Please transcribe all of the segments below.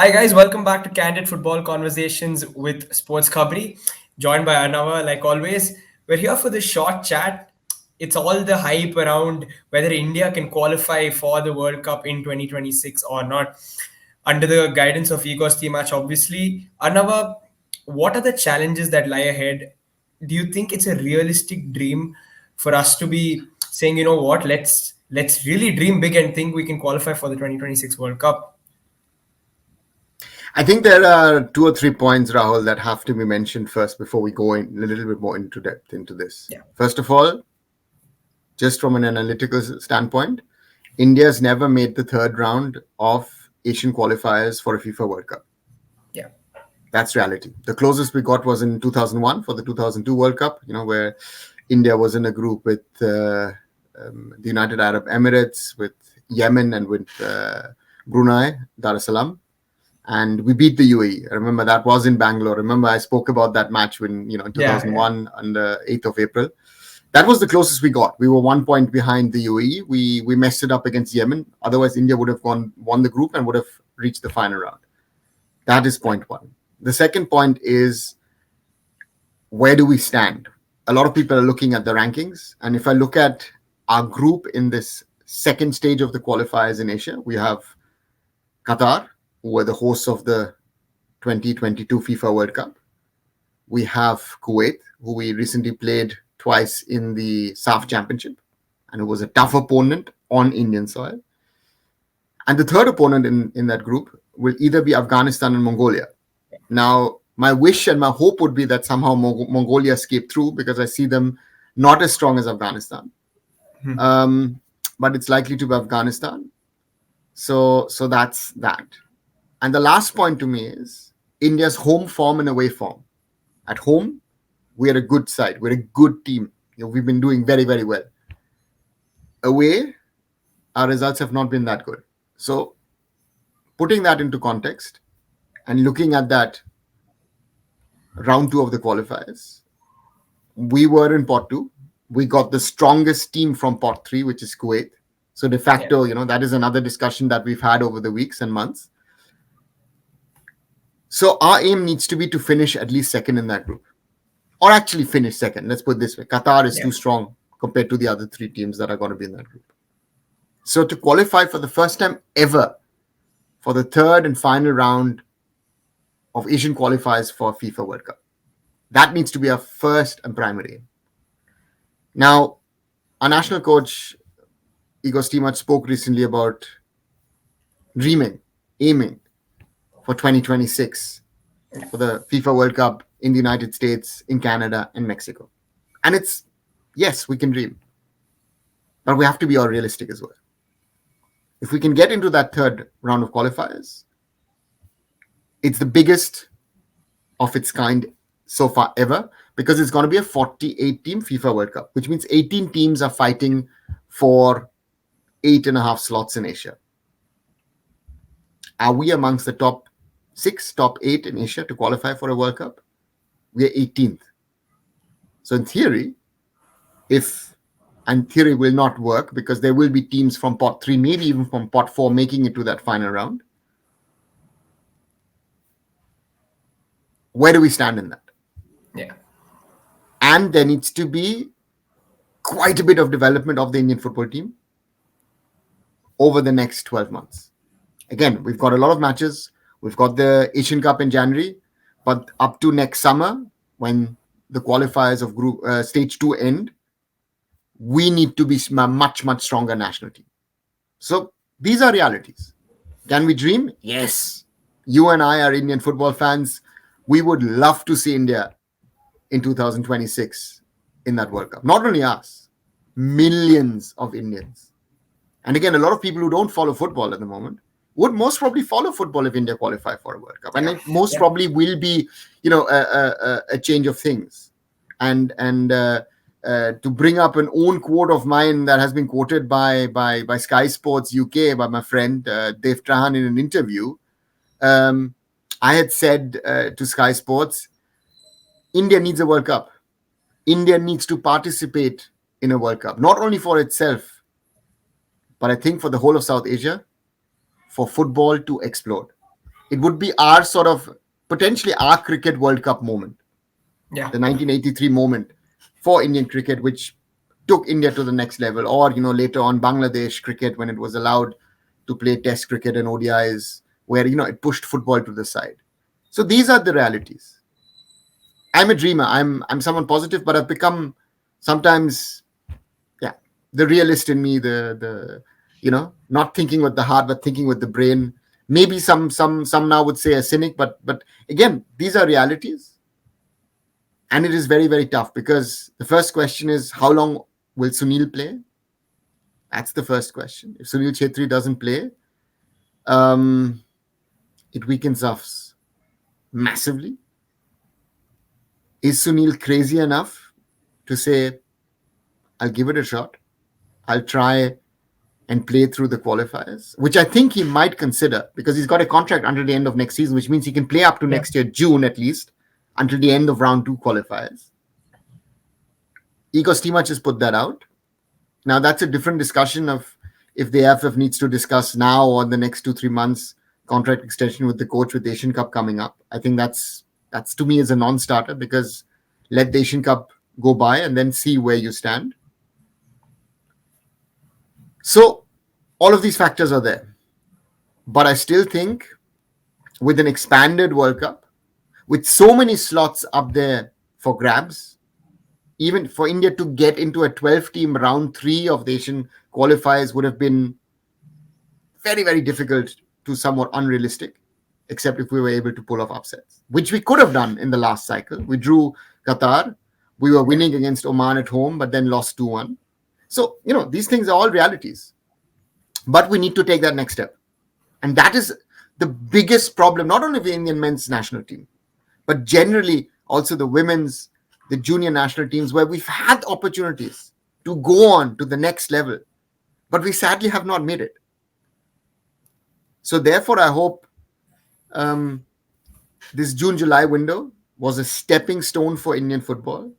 Hi guys, welcome back to Candid Football Conversations with Sports Khabri, joined by Arnava like always. We're here for this short chat. It's all the hype around whether India can qualify for the World Cup in 2026 or not. Under the guidance of Igor's team match, obviously. Arnava, what are the challenges that lie ahead? Do you think it's a realistic dream for us to be saying, you know what, let's really dream big and think we can qualify for the 2026 World Cup? I think there are two or three points, Rahul, that have to be mentioned first before we go in a little bit more into depth into this. Yeah. First of all, just from an analytical standpoint, India's never made the third round of Asian qualifiers for a FIFA World Cup. Yeah. That's reality. The closest we got was in 2001 for the 2002 World Cup, where India was in a group with the United Arab Emirates, with Yemen, and with Brunei, Dar es Salaam. And we beat the UAE. I remember that was in Bangalore. Remember I spoke about that match when, in 2001 on the 8th of April. That was the closest we got. We were 1 point behind the UAE. We messed it up against Yemen. Otherwise, India would have won the group and would have reached the final round. That is point one. The second point is, where do we stand? A lot of people are looking at the rankings. And if I look at our group in this second stage of the qualifiers in Asia, we have Qatar, who were the hosts of the 2022 FIFA World Cup. We have Kuwait, who we recently played twice in the SAF Championship, and it was a tough opponent on Indian soil. And the third opponent in that group will either be Afghanistan and Mongolia. Now, my wish and my hope would be that somehow Mongolia escape through, because I see them not as strong as Afghanistan. But it's likely to be Afghanistan. So that's that. And the last point to me is India's home form and away form. At home, we are a good side. We're a good team. We've been doing very, very well. Away, our results have not been that good. So putting that into context and looking at that round two of the qualifiers, we were in pot two. We got the strongest team from pot three, which is Kuwait. So de facto, that is another discussion that we've had over the weeks and months. So our aim needs to be to finish at least second in that group, or actually finish second. Let's put it this way. Qatar is too strong compared to the other three teams that are going to be in that group. So to qualify for the first time ever for the third and final round of Asian qualifiers for FIFA World Cup, that needs to be our first and primary aim. Now, our national coach, Igor Stimac, spoke recently about dreaming, aiming for 2026 for the FIFA World Cup in the United States, in Canada, and Mexico. And it's, yes, we can dream, but we have to be all realistic as well. If we can get into that third round of qualifiers, it's the biggest of its kind so far ever, because it's going to be a 48-team FIFA World Cup, which means 18 teams are fighting for 8.5 slots in Asia. Are we amongst the top 6, top 8 in Asia to qualify for a World Cup? We are 18th. So in theory, theory will not work, because there will be teams from pot 3, maybe even from pot 4, making it to that final round. Where do we stand in that? Yeah. And there needs to be quite a bit of development of the Indian football team over the next 12 months. Again, we've got a lot of matches. We've got the Asian Cup in January, but up to next summer, when the qualifiers of group stage 2 end, we need to be a much, much stronger national team. So these are realities. Can we dream? Yes. You and I are Indian football fans. We would love to see India in 2026 in that World Cup. Not only us, millions of Indians. And again, a lot of people who don't follow football at the moment would most probably follow football if India qualify for a World Cup. And it most probably will be, a change of things. And to bring up an own quote of mine that has been quoted by Sky Sports UK, by my friend Dave Trahan in an interview, I had said to Sky Sports, India needs a World Cup. India needs to participate in a World Cup, not only for itself, but I think for the whole of South Asia, for football to explode. It would be our sort of potentially our cricket World Cup moment, Yeah. the 1983 moment for Indian cricket, which took India to the next level. Or later on Bangladesh cricket when it was allowed to play Test cricket and ODIs, where it pushed football to the side. So these are the realities. I'm a dreamer. I'm someone positive, but I've become sometimes, yeah, the realist in me, the not thinking with the heart but thinking with the brain. Maybe some now would say a cynic, but again, these are realities, and it is very very tough because the first question is how long will Sunil play? That's the first question. If Sunil Chetri doesn't play, um, it weakens us massively. Is Sunil crazy enough to say, I'll give it a shot? I'll try and play through the qualifiers, which I think he might consider because he's got a contract until the end of next season, which means he can play up to Yeah. next year, June at least, until the end of round two qualifiers. Igor Stimac has put that out. Now, that's a different discussion of if the AFF needs to discuss now or the next 2-3 months contract extension with the coach with the Asian Cup coming up. I think that's to me is a non-starter because let the Asian Cup go by and then see where you stand. So all of these factors are there. But I still think with an expanded World Cup, with so many slots up there for grabs, even for India to get into a 12-team round three of the Asian qualifiers would have been very, very difficult to somewhat unrealistic, except if we were able to pull off upsets, which we could have done in the last cycle. We drew Qatar. We were Yeah. winning against Oman at home, but then lost 2-1. So, these things are all realities. But we need to take that next step. And that is the biggest problem, not only of the Indian men's national team, but generally also the women's, the junior national teams, where we've had opportunities to go on to the next level, but we sadly have not made it. So therefore, I hope this June-July window was a stepping stone for Indian football.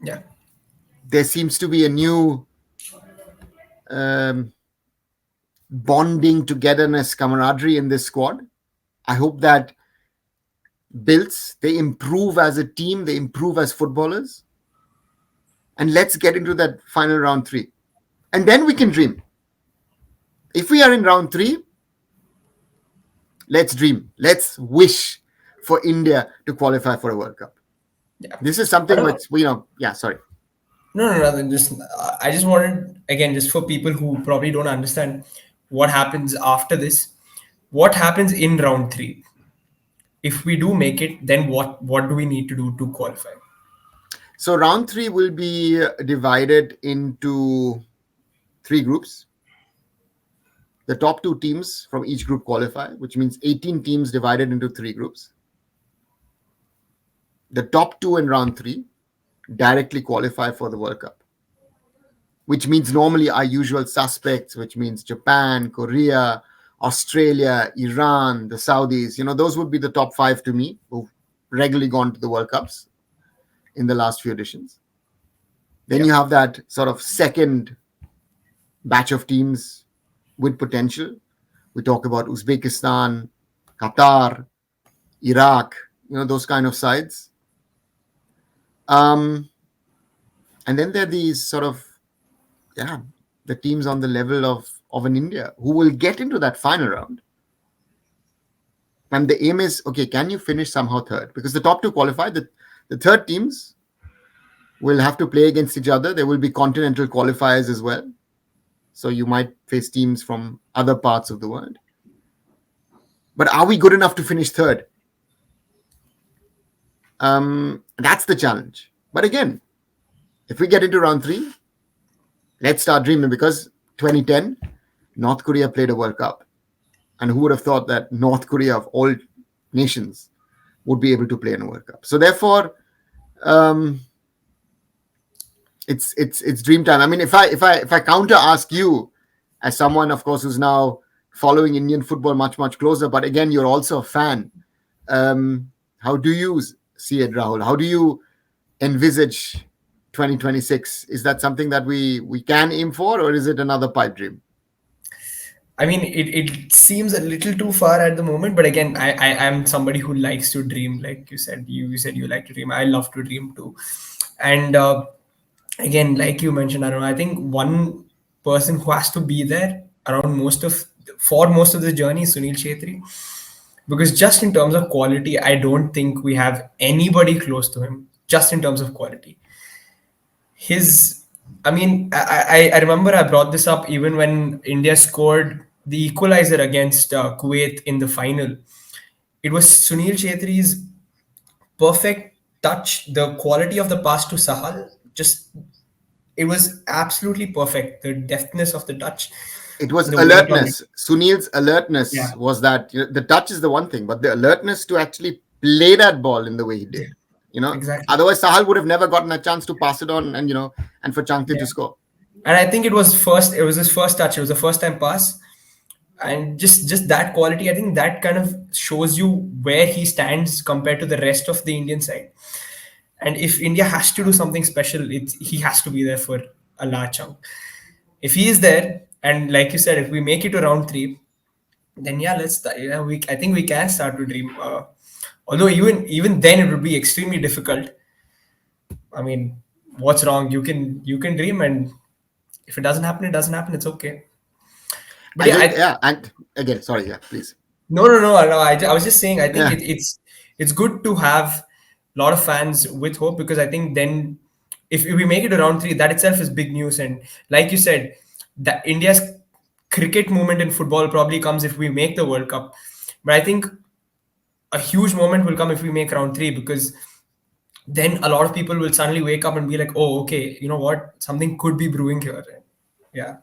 Yeah. There seems to be a new um, bonding, togetherness, camaraderie in this squad. I hope that builds, they improve as a team, they improve as footballers. And let's get into that final round three. And then we can dream. If we are in round three, let's dream. Let's wish for India to qualify for a World Cup. Yeah. This is I something don't. which, yeah, sorry. No, no, nothing. Just I just wanted again, just for people who probably don't understand what happens after this. What happens in round three? If we do make it, then what do we need to do to qualify? So round three will be divided into three groups. The top two teams from each group qualify, which means 18 teams divided into three groups. The top two in round three directly qualify for the World Cup, which means normally our usual suspects, which means Japan, Korea, Australia, Iran, the Saudis. Those would be the top five to me who've regularly gone to the World Cups in the last few editions. Then Yeah. you have that sort of second batch of teams with potential. We talk about Uzbekistan, Qatar, Iraq, those kind of sides. Um, and then there are these sort of, yeah, the teams on the level of an India who will get into that final round. And the aim is, okay, can you finish somehow third? Because the top two qualify. The third teams will have to play against each other. There will be continental qualifiers as well. So you might face teams from other parts of the world. But are we good enough to finish third? That's the challenge. But again, if we get into round three, let's start dreaming because 2010, North Korea played a World Cup. And who would have thought that North Korea, of all nations, would be able to play in a World Cup? So therefore, um, it's dream time. I mean, if I counter ask you, as someone, of course, who's now following Indian football much closer, but again, you're also a fan. How do you see it, Rahul? How do you envisage 2026? Is that something that we can aim for, or is it another pipe dream? I mean, it seems a little too far at the moment, but again, I am somebody who likes to dream. Like you said, you said you like to dream. I love to dream too. And again, like you mentioned, I don't know. I think one person who has to be there around most of the journey is Sunil Chetri, because just in terms of quality, I don't think we have anybody close to him. Just in terms of quality, his I mean, I remember I brought this up even when India scored the equalizer against Kuwait in the final. It was Sunil Chetri's perfect touch, the quality of the pass to Sahal, just it was absolutely perfect. The deftness of the touch, It was the weight on it. alertness. Sunil's alertness Yeah, was that, the touch is the one thing, but the alertness to actually play that ball in the way he did. yeah, exactly. Otherwise Sahal would have never gotten a chance to pass it on, and and for Changte to Yeah, score. and I think it was first. It was his first touch. It was a first time pass, and just that quality. I think that kind of shows you where he stands compared to the rest of the Indian side. And if India has to do something special, he has to be there for a large chunk. If he is there, and like you said, if we make it to round three, then yeah, let's start. Yeah, I think we can start to dream. Although even then, it would be extremely difficult. I mean, what's wrong? You can dream, and if it doesn't happen, it doesn't happen. It's okay. But I yeah, think, yeah, and again, sorry, yeah, please. no. I was just saying. I think Yeah, it's good to have a lot of fans with hope, because I think then if we make it to round three, that itself is big news. And like you said, that India's cricket movement in football probably comes if we make the World Cup. But I think a huge moment will come if we make round three, because then a lot of people will suddenly wake up and be like, oh, okay, you know what? Something could be brewing here. Yeah,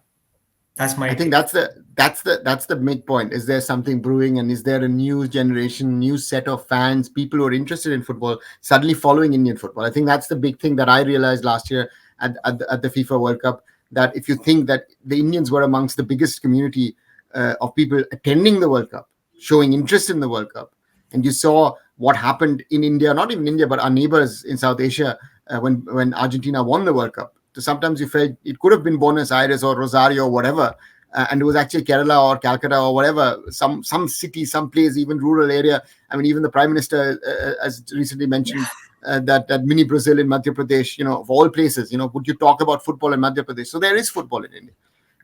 that's my I think take. that's the midpoint. Is there something brewing, and is there a new generation, new set of fans, people who are interested in football suddenly following Indian football? I think that's the big thing that I realized last year at the FIFA World Cup. That if you think that the Indians were amongst the biggest community of people attending the World Cup, showing interest in the World Cup, and you saw what happened in India, not even India, but our neighbors in South Asia when Argentina won the World Cup. So sometimes you felt it could have been Buenos Aires or Rosario or whatever, and it was actually Kerala or Calcutta or whatever, some city, some place, even rural area. I mean, even the Prime Minister has recently mentioned that mini Brazil in Madhya Pradesh, of all places, would you talk about football in Madhya Pradesh? So there is football in India.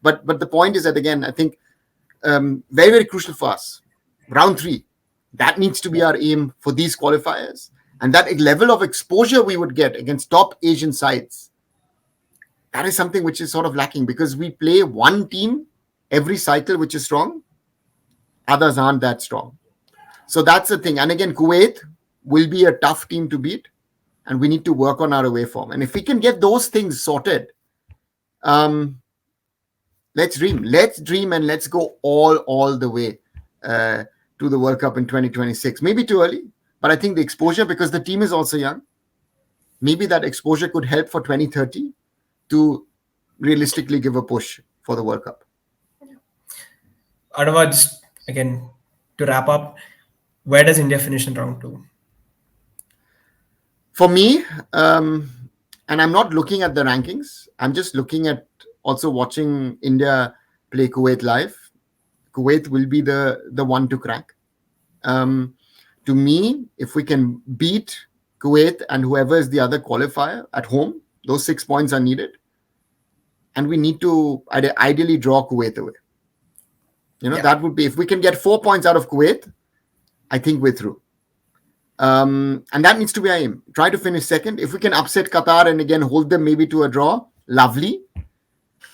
But the point is that, again, I think very, very crucial for us. Round three, that needs to be our aim for these qualifiers. And that level of exposure we would get against top Asian sides, that is something which is sort of lacking, because we play one team every cycle which is strong, others aren't that strong. So that's the thing. And again, Kuwait will be a tough team to beat, and we need to work on our away form. And if we can get those things sorted, um, let's dream and let's go all the way to the World Cup in 2026. Maybe too early, but I think the exposure, because the team is also young, maybe that exposure could help for 2030 to realistically give a push for the World Cup. Adava, just again to wrap up, where does India finish in round two? For me, and I'm not looking at the rankings, I'm just looking at also watching India play Kuwait live. Kuwait will be the one to crack. To me, if we can beat Kuwait and whoever is the other qualifier at home, those 6 points are needed. And we need to ideally draw Kuwait away. Yeah, That would be, if we can get 4 points out of Kuwait, I think we're through. And that needs to be our aim. Try to finish second. If we can upset Qatar and again hold them maybe to a draw, lovely.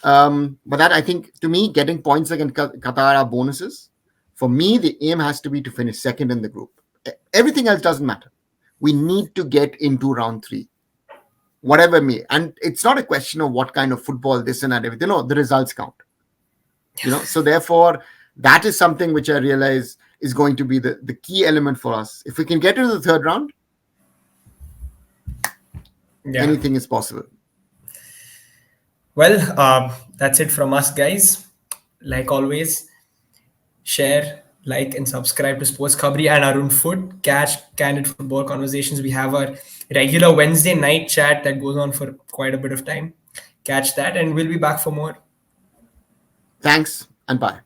But that, I think, to me, getting points against Qatar are bonuses. For me, the aim has to be to finish second in the group. Everything else doesn't matter. We need to get into round three, whatever may. And it's not a question of what kind of football, this and that, everything. No, the results count. So therefore, that is something which I realize is going to be the key element for us. If we can get into the third round, yeah. anything is possible. Well, that's it from us, guys. Like always, share, like, and subscribe to Sports Khabri and Arun Foot. Catch candid football conversations. We have our regular Wednesday night chat that goes on for quite a bit of time. Catch that, and we'll be back for more. Thanks and bye.